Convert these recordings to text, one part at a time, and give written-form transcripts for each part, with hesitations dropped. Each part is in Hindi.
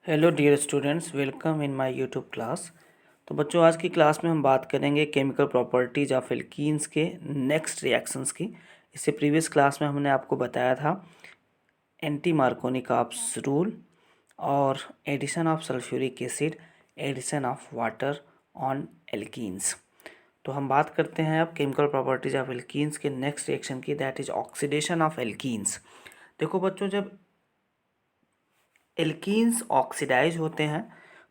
Hello dear students, welcome in my YouTube class. तो बच्चों, आज की क्लास में हम बात करेंगे केमिकल प्रॉपर्टीज ऑफ एल्कीन्स के नेक्स्ट रिएक्शंस की। इससे प्रीवियस क्लास में हमने आपको बताया था एंटी मार्कोनिकॉप्स रूल और addition of sulphuric acid, addition of water on alkenes. तो हम बात करते हैं अब केमिकल प्रॉपर्टीज ऑफ एल्कीन्स के नेक्स्ट रिएक्शन की, that is oxidation of alkenes. देखो बच्चों, जब एल्कीन्स ऑक्सीडाइज होते हैं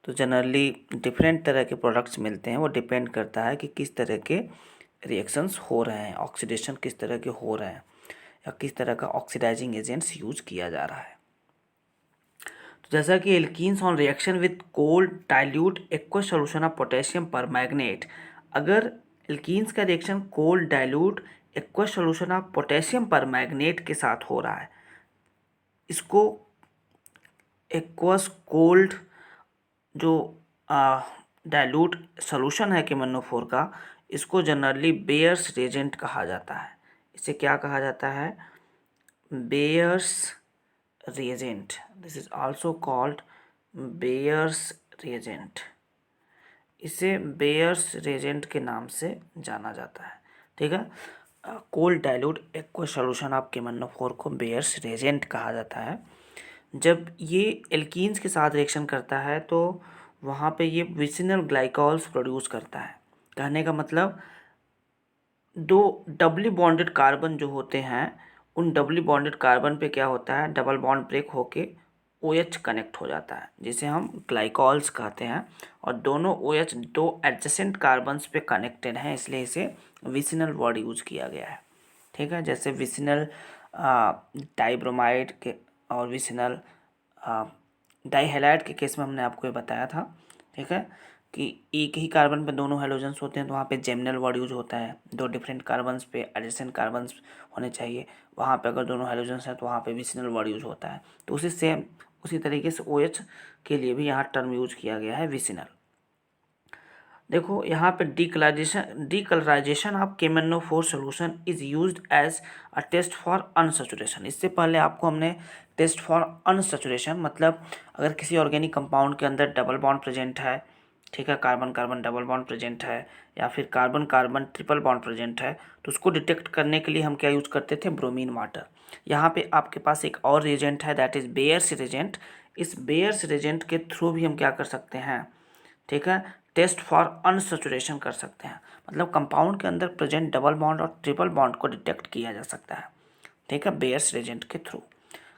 तो जनरली डिफरेंट तरह के प्रोडक्ट्स मिलते हैं। वो डिपेंड करता है कि किस तरह के रिएक्शंस हो रहे हैं, ऑक्सीडेशन किस तरह के हो रहे हैं या किस तरह का ऑक्सीडाइजिंग एजेंट्स यूज किया जा रहा है। तो जैसा कि alkenes on reaction with cold dilute aqueous solution of potassium permanganate, अगर एल्कीन्स का reaction cold dilute aqueous solution of potassium permanganate के साथ हो रहा है, इसको एक्वस कोल्ड जो डाइल्यूट सॉल्यूशन है KMnO4 का, इसको जनरली बेयर्स रिएजेंट कहा जाता है। इसे क्या कहा जाता है? Bears reagent. This is also called bears reagent. इसे बेयर्स रिएजेंट के नाम से जाना जाता है। ठीक है, cold dilute aqueous solution of KMnO4 को बेयर्स रिएजेंट कहा जाता है। जब ये एल्कीन्स के साथ रिएक्शन करता है तो वहाँ पे ये विसिनल ग्लाइकॉल्स प्रोड्यूस करता है। कहने का मतलब, दो डबली बॉन्डेड कार्बन जो होते हैं, उन डबली बॉन्डेड कार्बन पे क्या होता है, डबल बॉन्ड ब्रेक होके OH कनेक्ट हो जाता है, जिसे हम ग्लाइकॉल्स कहते हैं। और दोनों OH दो एडजेसेंट कार्बन्स पे कनेक्टेड हैं, इसलिए इसे विसिनल वर्ड यूज किया गया है। ठीक है, जैसे विसिनल डाइब्रोमाइड के और विसिनल डाइहैलाइड के केस में हमने आपको ये बताया था। ठीक है, कि एक ही कार्बन पे दोनों हेलोजन्स होते हैं तो वहाँ पे जेमिनल वर्ड यूज होता है। दो डिफरेंट कार्बन्स पे एडजेसेंट कार्बन्स होने चाहिए, वहाँ पे अगर दोनों हेलोजन्स हैं तो वहाँ पे विसिनल वर्ड यूज होता है। तो उसी तरीके से OH के लिए भी यहाँ टर्म यूज किया गया है विसिनल। देखो यहाँ पे decolourisation of KMnO4 solution is used as a test for unsaturation. इससे पहले आपको हमने टेस्ट फॉर अनसैचुरेशन, मतलब अगर किसी ऑर्गेनिक कंपाउंड के अंदर डबल बॉन्ड प्रेजेंट है, ठीक है, carbon carbon double bond present है या फिर carbon carbon triple bond present है, तो उसको डिटेक्ट करने के लिए हम क्या यूज करते थे? Bromine water. यहाँ पे आपके पास एक और रिएजेंट है, दैट इज बेयर्स रिएजेंट। इस बेयर्स रिएजेंट के थ्रू भी हम क्या कर सकते हैं? ठीक है, टेस्ट फॉर अनसैचुरेशन कर सकते हैं, मतलब कंपाउंड के अंदर प्रेजेंट डबल बॉन्ड और ट्रिपल बॉन्ड को डिटेक्ट किया जा सकता है। ठीक है, बेयर्स रिएजेंट के थ्रू,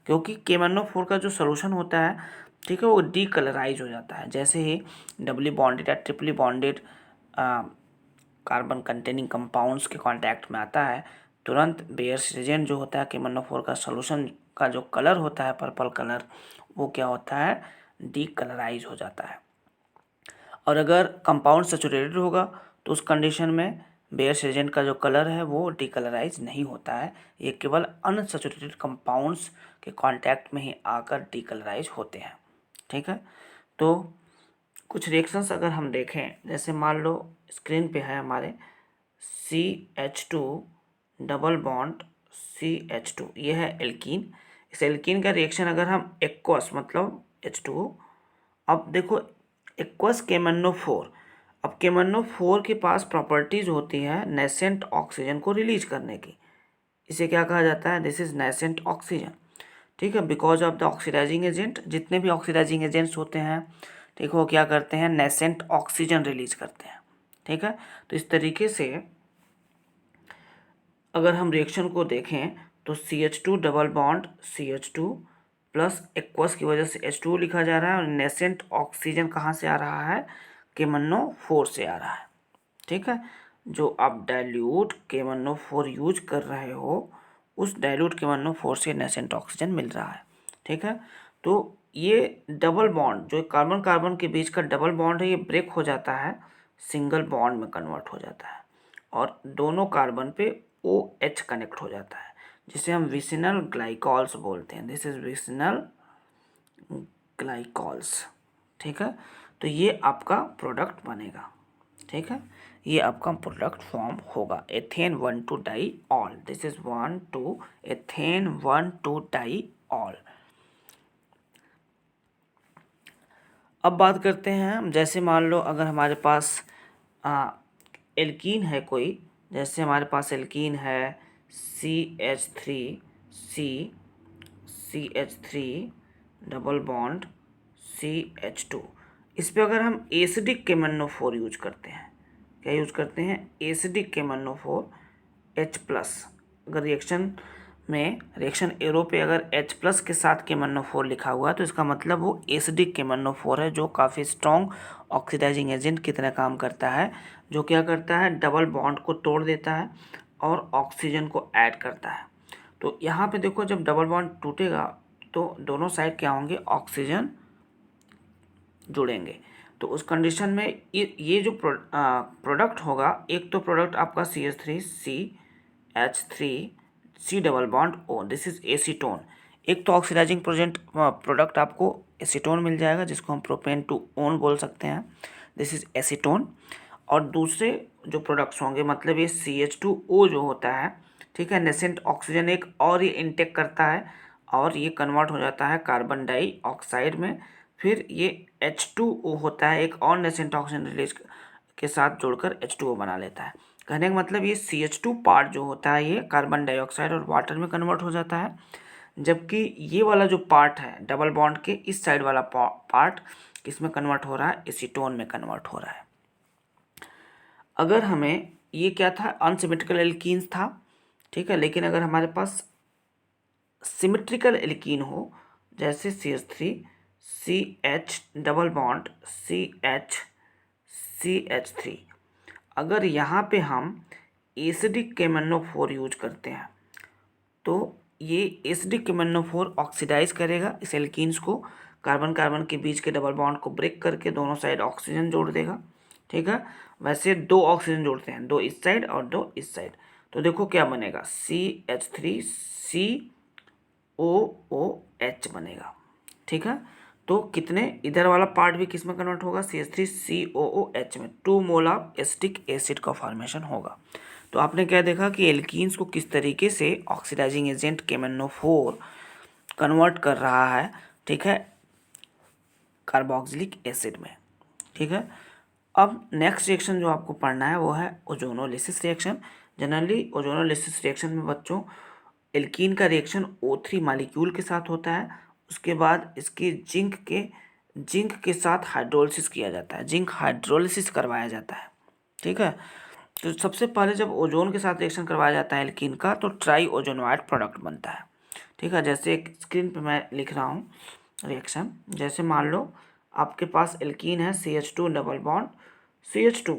क्योंकि KMnO4 का जो सोल्यूशन होता है, ठीक है, वो डीकलराइज हो जाता है। जैसे ही डबली बॉन्डेड या ट्रिपली बॉन्डेड कार्बन कंटेनिंग कंपाउंड्स के कांटेक्ट में आता है, तुरंत बेयर्स रिएजेंट जो होता है KMnO4 का सोल्यूशन का जो कलर होता है, पर्पल कलर, वो क्या होता है? डीकलराइज हो जाता है। और अगर कंपाउंड सैचुरेटेड होगा तो उस कंडीशन में बेयर्स रिएजेंट का जो कलर है वो डीकलराइज नहीं होता है, ये केवल अनसैचुरेटेड कंपाउंड्स के कांटेक्ट में ही आकर डीकलराइज होते हैं। ठीक है, तो कुछ रिएक्शंस अगर हम देखें, जैसे मान लो स्क्रीन पे है हमारे CH2 डबल बॉन्ड CH2, ये है एल्कीन। इस एल्कीन का रिएक्शन अगर हम एक्वस मतलब H2O, अब देखो एक्वस KMnO4, अब KMnO4 के पास प्रॉपर्टीज होती है नेसेंट ऑक्सीजन को रिलीज करने की। इसे क्या कहा जाता है? This is nascent oxygen. ठीक है, because of the oxidising agent, जितने भी ऑक्सीडाइजिंग एजेंट्स होते हैं, ठीक है, वो क्या करते हैं? नेसेंट ऑक्सीजन रिलीज करते हैं। ठीक है, तो इस तरीके से अगर हम रिएक्शन को देखें तो CH2 double bond CH2 plus aqueous की वजह से H2O लिखा जा रहा है, और नेसेंट ऑक्सीजन कहाँ से आ रहा है? KMnO4 से आ रहा है। ठीक है, जो आप डाइल्यूट KMnO4 यूज कर रहे हो, उस डाइल्यूट KMnO4 से नेसेंट ऑक्सीजन मिल रहा है। ठीक है, तो ये डबल बॉन्ड जो कार्बन कार्बन के बीच का डबल बॉन्ड है, ये ब्रेक हो जाता है, सिंगल बॉन्ड में कन्वर्ट हो जाता है और दोनों कार्बन पे OH कनेक्ट हो जाता है, जिसे हम विसिनल ग्लाइकॉल्स बोलते हैं। This is vicinal glycols. ठीक है, तो ये आपका प्रोडक्ट बनेगा। ठीक है, ये आपका प्रोडक्ट फॉर्म होगा, ethane 1,2 diol. This is 1,2 ethane 1,2 diol. अब बात करते हैं हम, जैसे मान लो अगर हमारे पास एल्कीन है कोई, जैसे हमारे पास एल्कीन है CH3 डबल बॉन्ड CH2। इस पे अगर हम एसिडिक KMnO4 यूज करते हैं, क्या यूज करते हैं, एसिडिक KMnO4 H+। अगर रिएक्शन एरो पे अगर H+ के साथ KMnO4 लिखा हुआ है तो इसका मतलब वो एसिडिक KMnO4 है, जो काफ़ी स्ट्रॉन्ग ऑक्सीडाइजिंग एजेंट की तरह काम करता है, जो क्या करता है, डबल बॉन्ड को तोड़ देता है और ऑक्सीजन को ऐड करता है। तो यहाँ पे देखो, जब डबल बॉन्ड टूटेगा तो दोनों साइड क्या होंगे, ऑक्सीजन जुड़ेंगे। तो उस कंडीशन में ये जो प्रोडक्ट होगा, एक तो प्रोडक्ट आपका CH3CH3C double bond O, this is acetone. एक तो ऑक्सीडाइजिंग प्रोडक्ट आपको एसीटोन मिल जाएगा, जिसको हम प्रोपेन टू ओन बोल सकते हैं, दिस इज एसीटोन। और दूसरे जो प्रोडक्ट्स होंगे, मतलब ये CH2O जो होता है, ठीक है, नेसेंट ऑक्सीजन एक और ये इनटेक करता है और ये कन्वर्ट हो जाता है कार्बन डाइऑक्साइड में। फिर ये H2O होता है, एक और नेसेंट ऑक्सीजन रिलीज के साथ जोड़कर H2O बना लेता है। कहने का मतलब ये CH2 पार्ट जो होता है ये कार्बन डाइऑक्साइड और वाटर में कन्वर्ट हो जाता है, जबकि ये वाला जो पार्ट है डबल बॉन्ड के इस साइड वाला पार्ट किसमें कन्वर्ट हो रहा है, एसीटोन में कन्वर्ट हो रहा है। अगर हमें ये क्या था, अनसिमेट्रिकल एल्कीन्स था, ठीक है, लेकिन अगर हमारे पास सिमेट्रिकल एल्कीन हो, जैसे CH3CH डबल बॉन्ड CH3, अगर यहाँ पे हम एसिडिक KMnO4 यूज करते हैं तो ये एसिडिक KMnO4 ऑक्सीडाइज करेगा इस एल्कीन्स को, कार्बन कार्बन के बीच के डबल बॉन्ड को ब्रेक करके दोनों साइड ऑक्सीजन जोड़ देगा, ठीक है। वैसे दो ऑक्सीजन जोड़ते हैं, दो इस साइड और दो इस साइड, तो देखो क्या बनेगा, CH3COOH बनेगा, ठीक है। तो कितने, इधर वाला पार्ट भी किस में कन्वर्ट होगा, CH3COOH में, 2 मोल ऑफ एसिटिक एसिड का फॉर्मेशन होगा। तो आपने क्या देखा कि एल्कीन्स को किस तरीके से ऑक्सीडाइजिंग एजेंट KMnO4 कन्वर्ट कर रहा है, ठीक है, कार्बोक्सिलिक एसिड में, ठीक है। अब नेक्स्ट रिएक्शन जो आपको पढ़ना है वो है ozonolysis reaction. Generally ozonolysis reaction में बच्चों एल्कीन का रिएक्शन O3 मालिक्यूल के साथ होता है, उसके बाद इसकी जिंक के साथ हाइड्रोलिसिस किया जाता है, जिंक हाइड्रोलिसिस करवाया जाता है, ठीक है। तो सबसे पहले जब ओजोन के साथ रिएक्शन करवाया जाता है एल्कीन का, तो ट्राई ओजोनोइड प्रोडक्ट बनता है, ठीक है। जैसे एक स्क्रीन पे मैं लिख रहा हूँ रिएक्शन, जैसे मान लो आपके पास एल्कीन है CH2 डबल बॉन्ड CH2,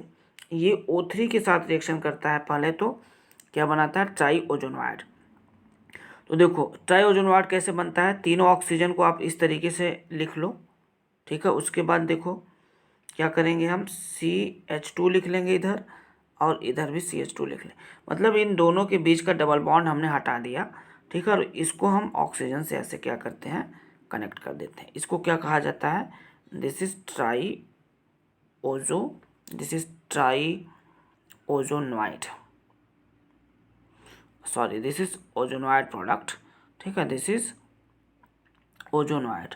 ये O3 के साथ रिएक्शन करता है, पहले तो क्या बनाता है, ट्राई ओजोनोइड। तो देखो ट्राई ओजोनोइड कैसे बनता है, तीनों ऑक्सीजन को आप इस तरीके से लिख लो, ठीक है। उसके बाद देखो क्या करेंगे, हम CH2 लिख लेंगे इधर और इधर भी CH2 लिख लें, मतलब इन दोनों के बीच का डबल बॉन्ड हमने हटा दिया, ठीक है। और इसको हम ऑक्सीजन से ऐसे क्या करते हैं, कनेक्ट कर देते हैं। इसको क्या कहा जाता है, this is tri ozonoid, sorry this is ozonoid product, ठीक है, दिस इज ओजोनोइड,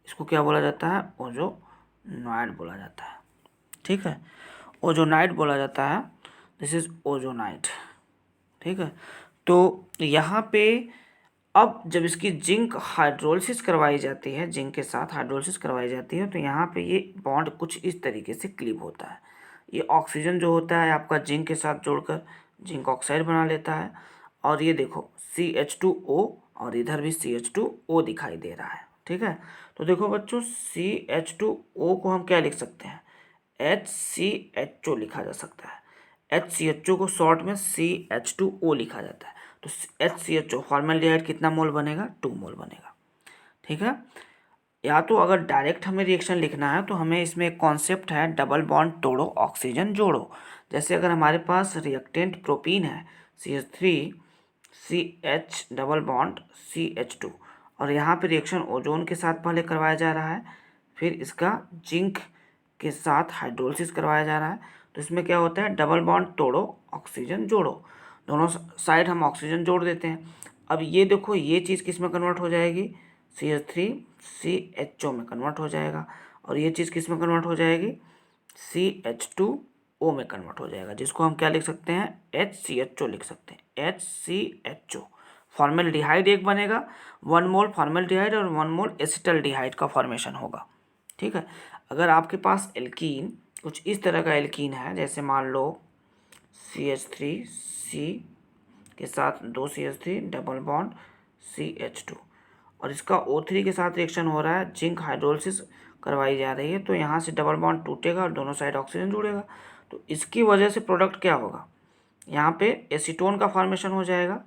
इसको क्या बोला जाता है, ओजोनोइड बोला जाता है, ठीक है, ओजोनाइड बोला जाता है, दिस इज ओजोनाइड, ठीक है। तो यहाँ पे अब जब इसकी जिंक हाइड्रोलिसिस करवाई जाती है, जिंक के साथ हाइड्रोलिसिस करवाई जाती है, तो यहाँ पे ये बॉन्ड कुछ इस तरीके से क्लीव होता है। ये ऑक्सीजन जो होता है आपका जिंक के साथ जोड़कर जिंक ऑक्साइड बना लेता है, और ये देखो CH2O और इधर भी CH2O दिखाई दे रहा है, ठीक है। तो देखो बच्चों CH2O को हम क्या लिख सकते हैं, HCHO लिखा जा सकता है, HCHO को शॉर्ट में CH2O लिखा जाता है। तो HCHO फॉर्मल्डिहाइड कितना मोल बनेगा, 2 मोल बनेगा, ठीक है। या तो अगर डायरेक्ट हमें रिएक्शन लिखना है तो हमें इसमें एक कॉन्सेप्ट है, डबल बॉन्ड तोड़ो ऑक्सीजन जोड़ो। जैसे अगर हमारे पास रिएक्टेंट प्रोपीन है CH3CH डबल बॉन्ड CH2, और यहाँ पे रिएक्शन ओजोन के साथ पहले करवाया जा रहा है, फिर इसका जिंक के साथ हाइड्रोलिसिस करवाया जा रहा है, तो इसमें क्या होता है, डबल बॉन्ड तोड़ो ऑक्सीजन जोड़ो, दोनों साइड हम ऑक्सीजन जोड़ देते हैं। अब ये देखो ये चीज़ किस में कन्वर्ट हो जाएगी, CH3 CHO में कन्वर्ट हो जाएगा, और ये चीज़ किस में कन्वर्ट हो जाएगी, CH2O में कन्वर्ट हो जाएगा, जिसको हम क्या लिख सकते हैं, HCHO लिख सकते हैं, HCHO। फॉर्मेल्डिहाइड एक बनेगा, 1 मोल फॉर्मेल्डिहाइड और 1 मोल एसिटल्डिहाइड का फॉर्मेशन होगा। ठीक है। अगर आपके पास एल्कीन कुछ इस तरह का एल्कीन है, जैसे मान लो CH3C के साथ 2 CH3 डबल बॉन्ड CH2, और इसका O3 के साथ रिएक्शन हो रहा है, जिंक हाइड्रोलिसिस करवाई जा रही है, तो यहाँ से डबल बॉन्ड टूटेगा और दोनों साइड ऑक्सीजन जुड़ेगा, तो इसकी वजह से प्रोडक्ट क्या होगा, यहाँ पे एसीटोन का फॉर्मेशन हो जाएगा।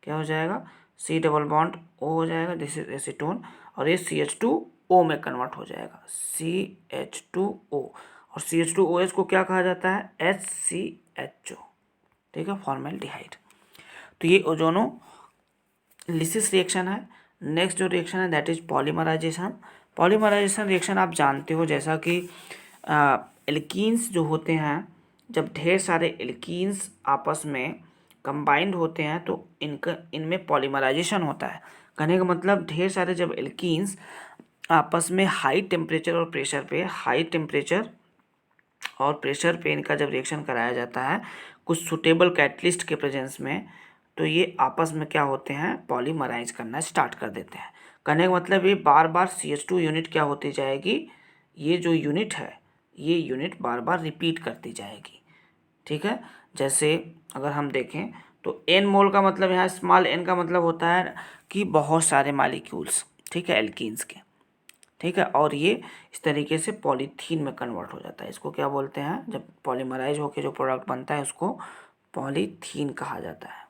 क्या हो जाएगा, C डबल बॉन्ड O हो जाएगा, दिस इज एसीटोन, और ये CH2O में कन्वर्ट हो जाएगा, CH2O, और CH2OH को क्या कहा जाता है, HCHO। ठीक है, फॉर्मेल्डिहाइड। तो ये ओजोनो लिसिस रिएक्शन है। नेक्स्ट जो रिएक्शन है that is polymerisation. Polymerisation reaction आप जानते हो, जैसा कि एल्कीन्स जो होते हैं, जब ढेर सारे एल्कीन्स आपस में कंबाइंड होते हैं तो इनमें पॉलीमराइजेशन होता है। कहने का मतलब ढेर सारे जब एल्कीन्स आपस में हाई टेम्परेचर और प्रेशर पे इनका जब रिएक्शन कराया जाता है कुछ सुटेबल कैटलिस्ट के प्रेजेंस में, तो ये आपस में क्या होते हैं, पॉलीमराइज करना स्टार्ट कर देते हैं। कहने का मतलब ये बार बार CH2 यूनिट क्या होती जाएगी, ये जो यूनिट है ये यूनिट बार बार रिपीट करती जाएगी। ठीक है, जैसे अगर हम देखें तो n मोल का मतलब, यहाँ स्मॉल n का मतलब होता है कि बहुत सारे मॉलिक्यूल्स, ठीक है, एल्कीन्स के। ठीक है, और ये इस तरीके से पॉलीथीन में कन्वर्ट हो जाता है। इसको क्या बोलते हैं, जब पॉलीमराइज होकर जो प्रोडक्ट बनता है उसको पॉलीथीन कहा जाता है,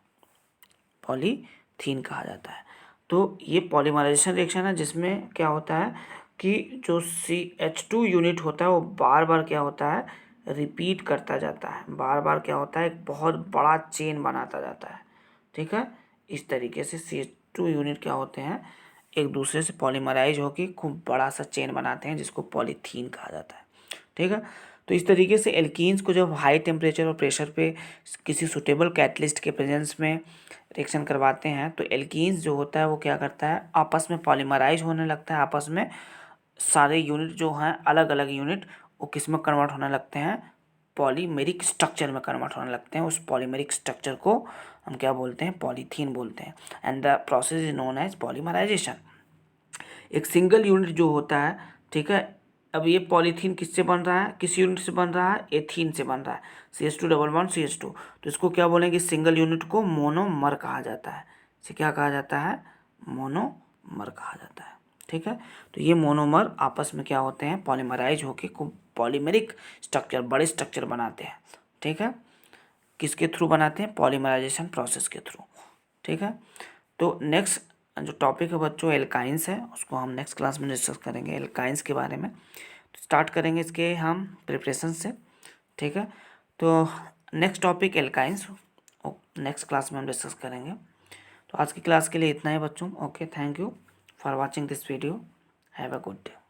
पॉलीथीन कहा जाता है। तो ये पॉलीमराइजेशन रिएक्शन है, जिसमें क्या होता है कि जो CH2 यूनिट होता है वो बार बार क्या होता है, रिपीट करता जाता है, बार बार क्या होता है, एक बहुत बड़ा चेन बनाता जाता है। ठीक है, इस तरीके से CH2 यूनिट क्या होते हैं, एक दूसरे से पॉलीमराइज होकर खूब बड़ा सा चेन बनाते हैं, जिसको पॉलीथीन कहा जाता है। ठीक है, तो इस तरीके से एल्कीन्स को जब हाई टेम्परेचर और प्रेशर पे किसी सुटेबल कैटलिस्ट के प्रेजेंस में रिएक्शन करवाते हैं तो एल्कीन्स जो होता है वो क्या करता है, आपस में पॉलीमराइज होने लगता है, आपस में सारे यूनिट जो हैं अलग अलग यूनिट वो किस में कन्वर्ट होने लगते हैं, पॉलीमेरिक स्ट्रक्चर में कन्वर्ट होने लगते हैं। उस पॉलीमेरिक स्ट्रक्चर को हम क्या बोलते हैं, पॉलीथीन बोलते हैं, and the process is known as polymerisation. एक सिंगल यूनिट जो होता है, ठीक है, अब ये पॉलीथीन किससे बन रहा है, किस यूनिट से बन रहा है, एथीन से बन रहा है, CH2 डबल बॉन्ड CH2, तो इसको क्या बोलेंगे, सिंगल यूनिट को मोनोमर कहा जाता है। इसे क्या कहा जाता है, मोनोमर कहा जाता है। ठीक है, तो ये मोनोमर आपस में क्या होते हैं, पॉलीमराइज होकर खूब पॉलीमेरिक स्ट्रक्चर, बड़े स्ट्रक्चर बनाते हैं। ठीक है, किसके थ्रू बनाते हैं, पॉलीमराइजेशन प्रोसेस के थ्रू। ठीक है, तो नेक्स्ट जो टॉपिक है बच्चों एल्काइंस है, उसको हम नेक्स्ट क्लास में डिस्कस करेंगे एल्काइंस के बारे में। तो स्टार्ट करेंगे इसके हम प्रिपरेशन से। ठीक है, तो next topic alkynes next class में हम डिस्कस करेंगे। तो आज की क्लास के लिए इतना ही बच्चों। Okay, thank you for watching this video, have a good day.